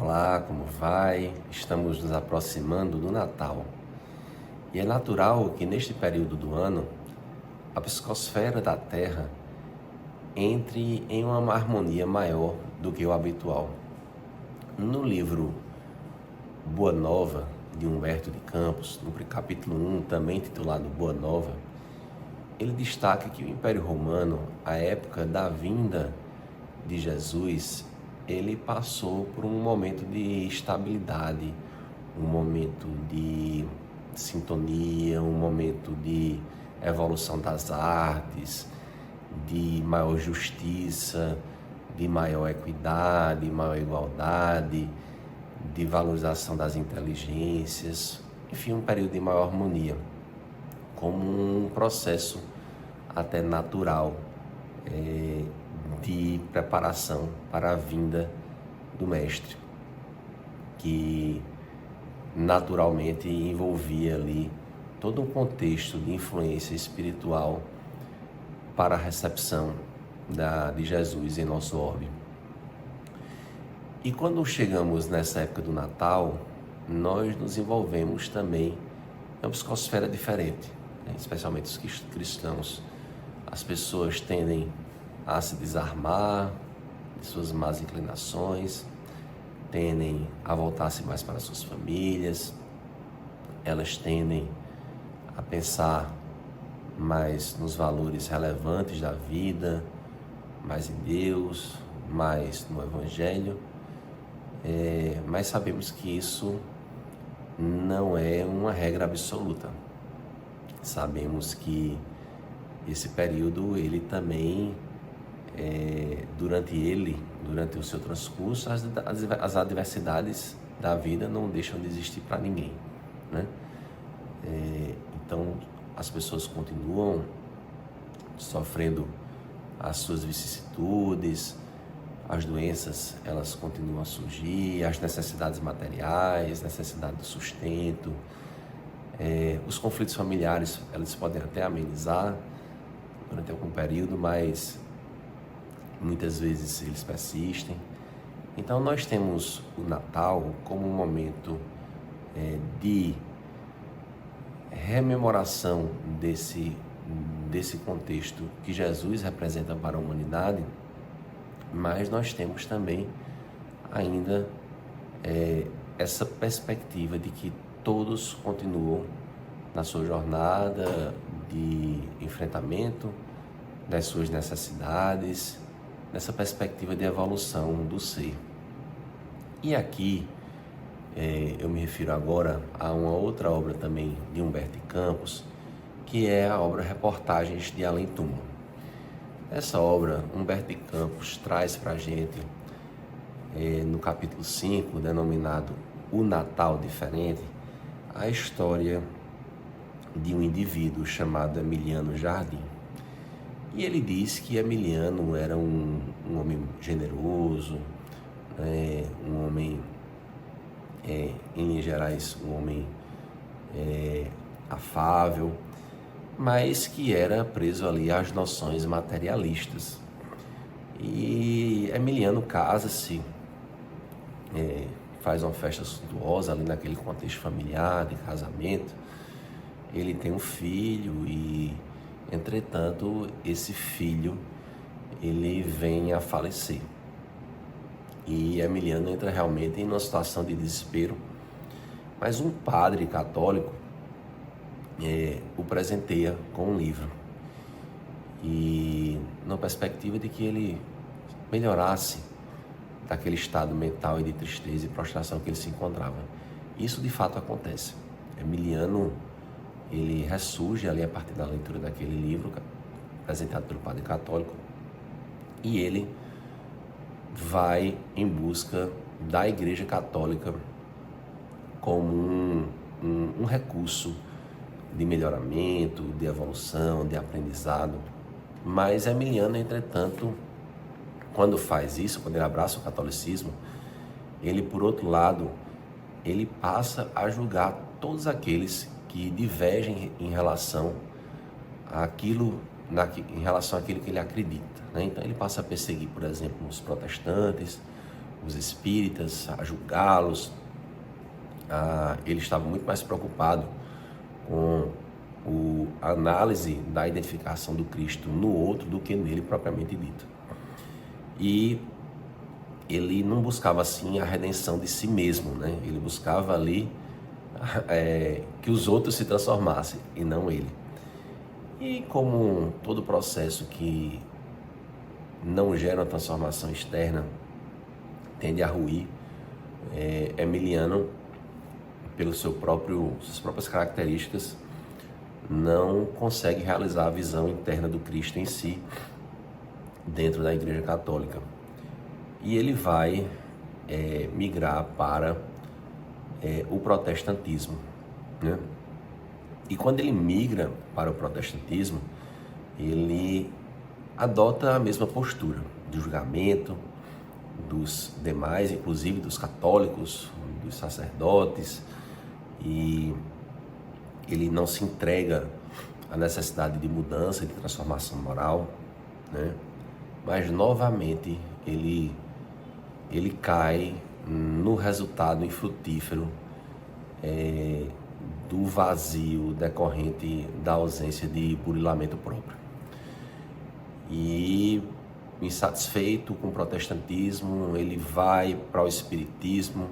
Olá, como vai? Estamos nos aproximando do Natal. E é natural que neste período do ano a psicosfera da Terra entre em uma harmonia maior do que o habitual. No livro Boa Nova, de Humberto de Campos, no capítulo 1, também titulado Boa Nova, ele destaca que o Império Romano, à época da vinda de Jesus, ele passou por um momento de estabilidade, um momento de sintonia, um momento de evolução das artes, de maior justiça, de maior equidade, maior igualdade, de valorização das inteligências, enfim, um período de maior harmonia, como um processo até natural de preparação para a vinda do Mestre, que naturalmente envolvia ali todo um contexto de influência espiritual para a recepção de Jesus em nosso orbe. E quando chegamos nessa época do Natal, nós nos envolvemos também em uma psicosfera diferente, especialmente os cristãos. As pessoas tendem a se desarmar de suas más inclinações, tendem a voltar-se mais para suas famílias, elas tendem a pensar mais nos valores relevantes da vida, mais em Deus, mais no Evangelho, mas sabemos que isso não é uma regra absoluta. Sabemos que esse período, ele também, durante o seu transcurso, as adversidades da vida não deixam de existir para ninguém, né? Então, as pessoas continuam sofrendo as suas vicissitudes, as doenças, elas continuam a surgir, as necessidades materiais, necessidade do sustento, os conflitos familiares, eles podem até amenizar durante algum período, mas muitas vezes eles persistem. Então nós temos o Natal como um momento de rememoração desse contexto que Jesus representa para a humanidade, mas nós temos também ainda essa perspectiva de que todos continuam na sua jornada de enfrentamento das suas necessidades, nessa perspectiva de evolução do ser. E aqui eu me refiro agora a uma outra obra também de Humberto de Campos, que é a obra Reportagens de Além Túmulo. Essa obra, Humberto de Campos traz para a gente, no capítulo 5, denominado O Natal Diferente, a história de um indivíduo chamado Emiliano Jardim. E ele diz que Emiliano era um homem generoso, um homem, em linhas gerais, um homem afável, mas que era preso ali às noções materialistas. E Emiliano casa-se, faz uma festa suntuosa ali naquele contexto familiar, de casamento. Ele tem um filho e, entretanto, esse filho, ele vem a falecer. E Emiliano entra realmente em uma situação de desespero. Mas um padre católico o presenteia com um livro. E na perspectiva de que ele melhorasse daquele estado mental e de tristeza e prostração que ele se encontrava. Isso de fato acontece. Emiliano, ele ressurge ali a partir da leitura daquele livro, apresentado pelo padre católico, e ele vai em busca da Igreja Católica como um recurso de melhoramento, de evolução, de aprendizado. Mas Emiliano, entretanto, quando faz isso, quando ele abraça o catolicismo, ele, por outro lado, ele passa a julgar todos aqueles que divergem em relação àquilo que ele acredita, né? Então ele passa a perseguir, por exemplo, os protestantes, os espíritas, a julgá-los. Ele estava muito mais preocupado com a análise da identificação do Cristo no outro do que nele propriamente dito. E ele não buscava assim a redenção de si mesmo, né? Ele buscava ali que os outros se transformassem e não ele. E como todo processo que não gera uma transformação externa tende a ruir, Emiliano, pelas suas próprias características, não consegue realizar a visão interna do Cristo em si dentro da Igreja Católica. E ele vai migrar para o protestantismo, né? E quando ele migra para o protestantismo, ele adota a mesma postura de julgamento dos demais, inclusive dos católicos, dos sacerdotes, e ele não se entrega à necessidade de mudança, de transformação moral, né? Mas novamente ele cai no resultado infrutífero do vazio decorrente da ausência de burilamento próprio. E, insatisfeito com o protestantismo, ele vai para o espiritismo,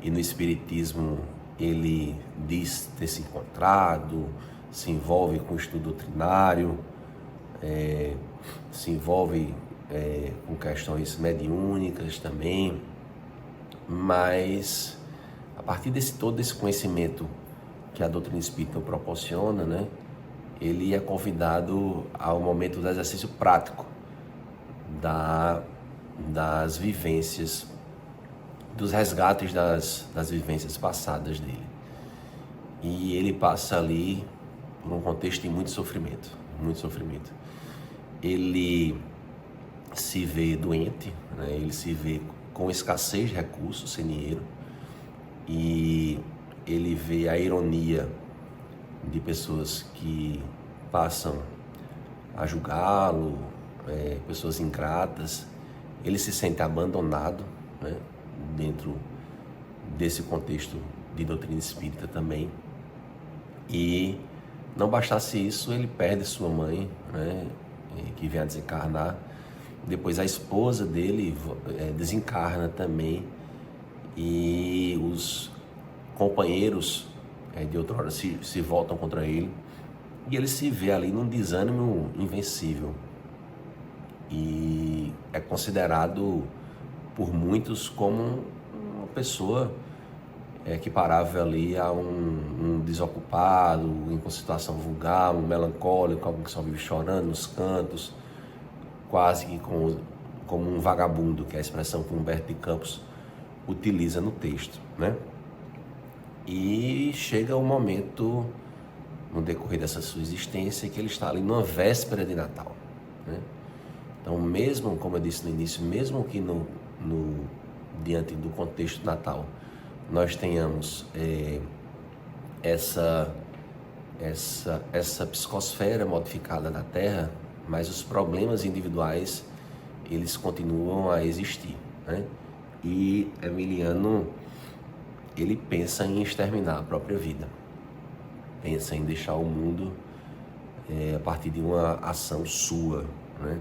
e no espiritismo ele diz ter se encontrado, se envolve com o estudo doutrinário, se envolve com questões mediúnicas também, mas a partir todo esse conhecimento que a doutrina espírita proporciona, né, ele é convidado ao momento do exercício prático das vivências, dos resgates das vivências passadas dele. E ele passa ali por um contexto de muito sofrimento, muito sofrimento. Ele se vê doente, né? Ele se vê com escassez de recursos, sem dinheiro, e ele vê a ironia de pessoas que passam a julgá-lo, pessoas ingratas. Ele se sente abandonado, né, dentro desse contexto de doutrina espírita também. E não bastasse isso, ele perde sua mãe, né, que vem a desencarnar. Depois a esposa dele desencarna também, e os companheiros de outrora se voltam contra ele, e ele se vê ali num desânimo invencível, e é considerado por muitos como uma pessoa equiparável ali a um desocupado, com situação vulgar, um melancólico, alguém que só vive chorando nos cantos, quase que como um vagabundo, que é a expressão que Humberto de Campos utiliza no texto, né? E chega um momento, no decorrer dessa sua existência, que ele está ali numa véspera de Natal, né? Então, mesmo, como eu disse no início, mesmo que diante do contexto do Natal nós tenhamos essa psicosfera modificada na Terra, mas os problemas individuais, eles continuam a existir, né? E Emiliano, ele pensa em exterminar a própria vida, pensa em deixar o mundo a partir de uma ação sua, né?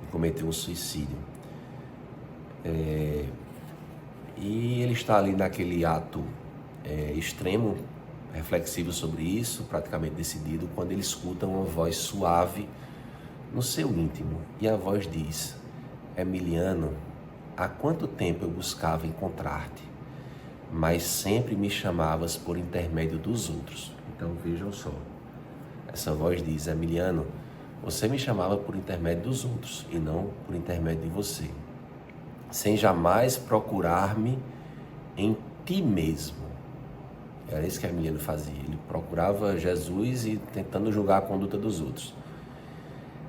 E cometer um suicídio. E ele está ali naquele ato extremo, reflexivo sobre isso, praticamente decidido, quando ele escuta uma voz suave no seu íntimo, e a voz diz: Emiliano, há quanto tempo eu buscava encontrar-te, mas sempre me chamavas por intermédio dos outros. Então vejam só, essa voz diz: Emiliano, você me chamava por intermédio dos outros e não por intermédio de você, sem jamais procurar-me em ti mesmo. Era isso que Emiliano fazia, ele procurava Jesus e tentando julgar a conduta dos outros.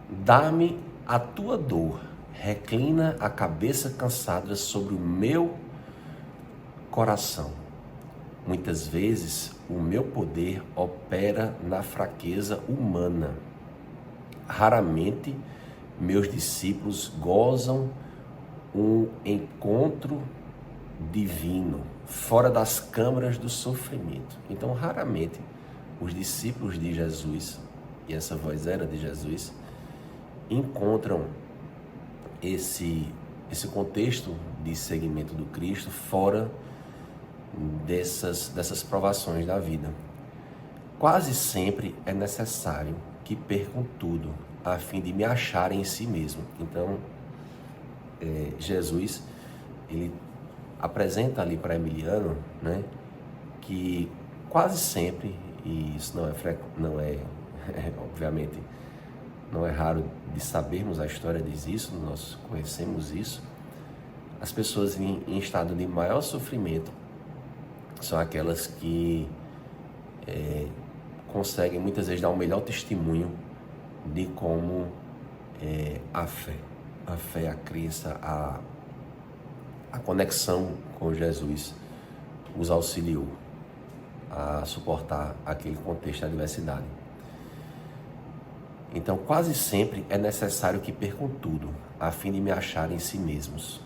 Dá-me a tua dor, reclina a cabeça cansada sobre o meu coração. Muitas vezes o meu poder opera na fraqueza humana. Raramente meus discípulos gozam um encontro divino, fora das câmaras do sofrimento. Então, raramente, os discípulos de Jesus, e essa voz era de Jesus, encontram esse contexto de seguimento do Cristo fora dessas provações da vida. Quase sempre é necessário que percam tudo, a fim de me acharem em si mesmo. Então, Jesus, ele apresenta ali para Emiliano, né, que quase sempre, e isso obviamente, não é raro de sabermos, a história diz isso, nós conhecemos isso, as pessoas em estado de maior sofrimento são aquelas que conseguem muitas vezes dar um melhor testemunho de como a fé, a crença, a conexão com Jesus os auxiliou a suportar aquele contexto de adversidade. Então, quase sempre é necessário que percam tudo, a fim de me acharem em si mesmos.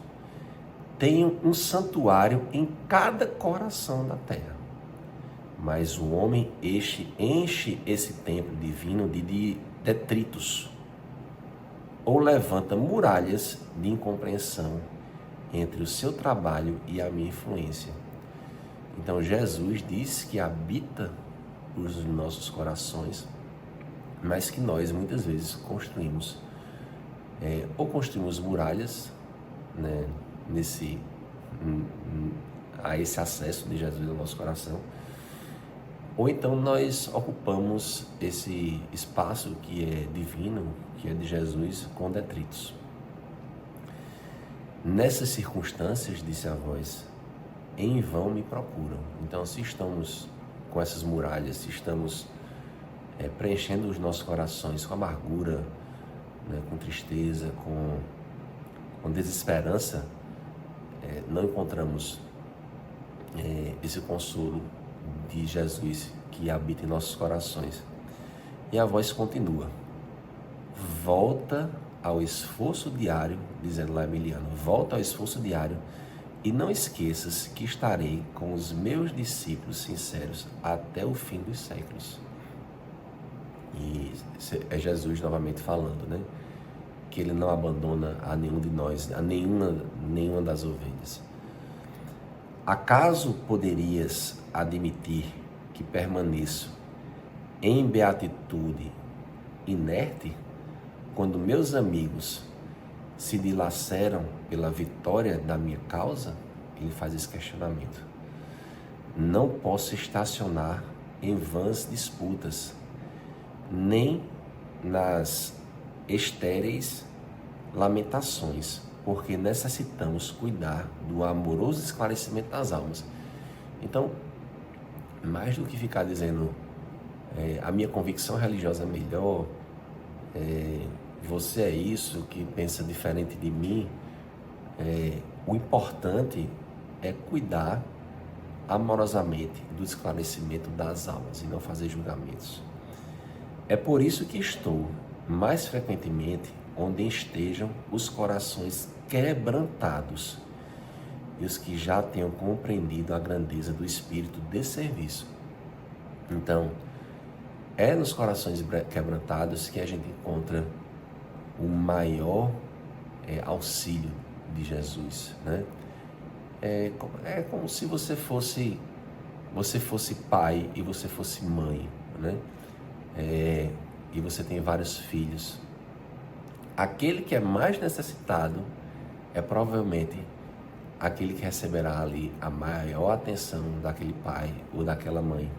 Tenho um santuário em cada coração da terra, mas o homem enche esse templo divino de detritos, ou levanta muralhas de incompreensão entre o seu trabalho e a minha influência. Então, Jesus diz que habita os nossos corações, mas que nós muitas vezes construímos muralhas, né, a esse acesso de Jesus ao nosso coração, ou então nós ocupamos esse espaço que é divino, que é de Jesus, com detritos. Nessas circunstâncias, disse a voz, em vão me procuram. Então, se estamos com essas muralhas, se estamos preenchendo os nossos corações com amargura, né, com tristeza, com desesperança, não encontramos esse consolo de Jesus que habita em nossos corações. E a voz continua: volta ao esforço diário, dizendo lá Emiliano, volta ao esforço diário e não esqueças que estarei com os meus discípulos sinceros até o fim dos séculos. E é Jesus novamente falando, né? Que ele não abandona a nenhum de nós, a nenhuma das ovelhas. Acaso poderias admitir que permaneço em beatitude inerte quando meus amigos se dilaceram pela vitória da minha causa? Ele faz esse questionamento. Não posso estacionar em vãs disputas, nem nas estéreis lamentações, porque necessitamos cuidar do amoroso esclarecimento das almas. Então, mais do que ficar dizendo a minha convicção religiosa é melhor, você é isso que pensa diferente de mim, o importante é cuidar amorosamente do esclarecimento das almas e não fazer julgamentos. É por isso que estou mais frequentemente onde estejam os corações quebrantados e os que já tenham compreendido a grandeza do espírito de serviço. Então, é nos corações quebrantados que a gente encontra o maior auxílio de Jesus, né? É como se você fosse pai e você fosse mãe, né? E você tem vários filhos. Aquele que é mais necessitado é provavelmente aquele que receberá ali a maior atenção daquele pai ou daquela mãe.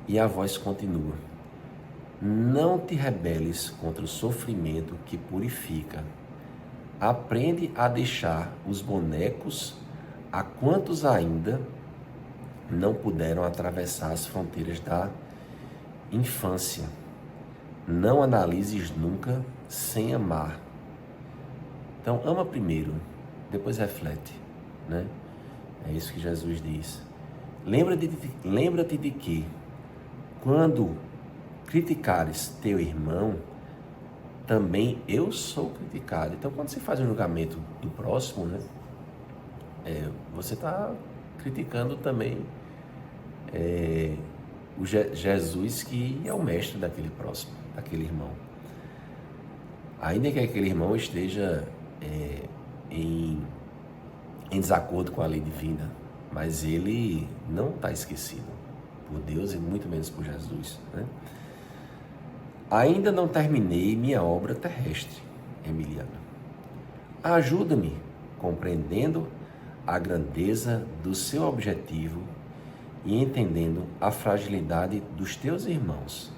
E a voz continua: não te rebeles contra o sofrimento que purifica. Aprende a deixar os bonecos a quantos ainda não puderam atravessar as fronteiras da infância. Não analises nunca sem amar. Então, ama primeiro, depois reflete, né? É isso que Jesus diz. Lembra-te de que, quando criticares teu irmão, também eu sou criticado. Então, quando você faz um julgamento do próximo, né, você está criticando também o Jesus, que é o mestre daquele próximo, daquele irmão. Ainda que aquele irmão esteja em desacordo com a lei divina, mas ele não está esquecido por Deus e muito menos por Jesus, né? Ainda não terminei minha obra terrestre, Emiliano. Ajuda-me compreendendo a grandeza do seu objetivo e entendendo a fragilidade dos teus irmãos.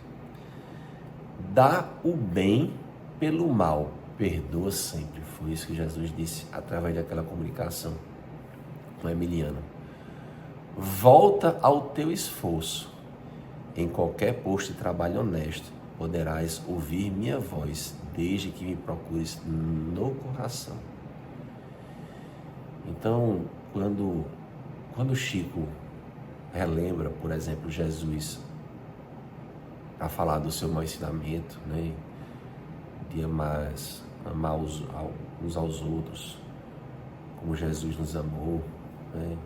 Dá o bem pelo mal, perdoa sempre. Foi isso que Jesus disse através daquela comunicação com Emiliano. Volta ao teu esforço. Em qualquer posto de trabalho honesto, poderás ouvir minha voz, desde que me procures no coração. Então, quando Chico relembra, por exemplo, Jesus, para falar do seu mau ensinamento, né, de amar uns aos outros, como Jesus nos amou, né?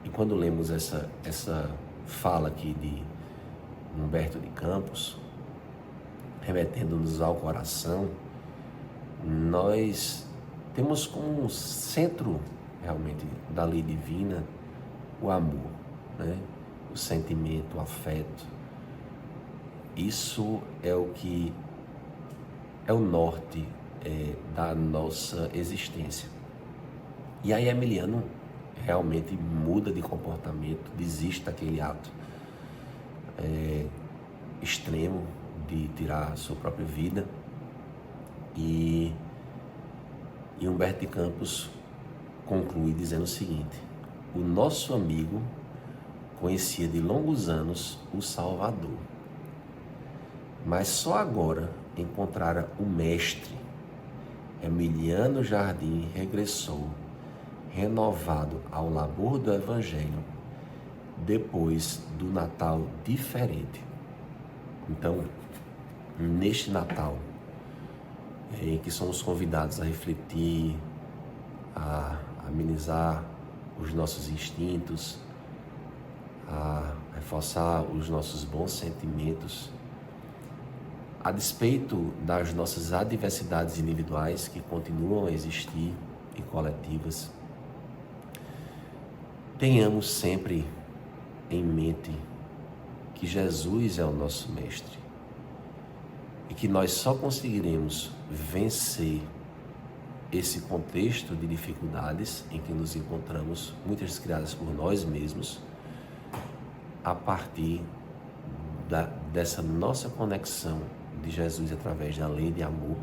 E quando lemos essa fala aqui de Humberto de Campos, remetendo-nos ao coração, nós temos como centro realmente da lei divina o amor, né? O sentimento, o afeto. Isso é o que é o norte da nossa existência. E aí Emiliano realmente muda de comportamento, desiste daquele ato extremo de tirar a sua própria vida. E Humberto de Campos conclui dizendo o seguinte: o nosso amigo conhecia de longos anos o Salvador, mas só agora encontrara o Mestre. Emiliano Jardim regressou, renovado ao labor do Evangelho, depois do Natal diferente. Então, neste Natal, em que somos convidados a refletir, a amenizar os nossos instintos, a reforçar os nossos bons sentimentos, a despeito das nossas adversidades individuais que continuam a existir e coletivas, tenhamos sempre em mente que Jesus é o nosso Mestre e que nós só conseguiremos vencer esse contexto de dificuldades em que nos encontramos, muitas criadas por nós mesmos, a partir dessa nossa conexão de Jesus através da lei de amor,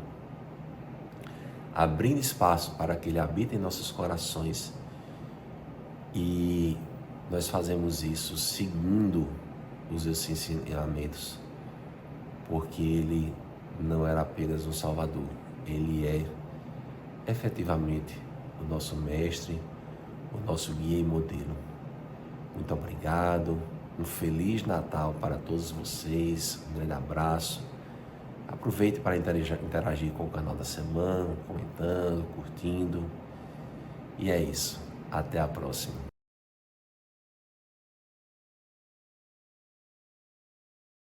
abrindo espaço para que Ele habite em nossos corações. E nós fazemos isso seguindo os seus ensinamentos, porque Ele não era apenas um Salvador, Ele é efetivamente o nosso Mestre, o nosso guia e modelo. Muito obrigado, um Feliz Natal para todos vocês, um grande abraço. Aproveite para interagir com o canal da semana, comentando, curtindo. E é isso. Até a próxima.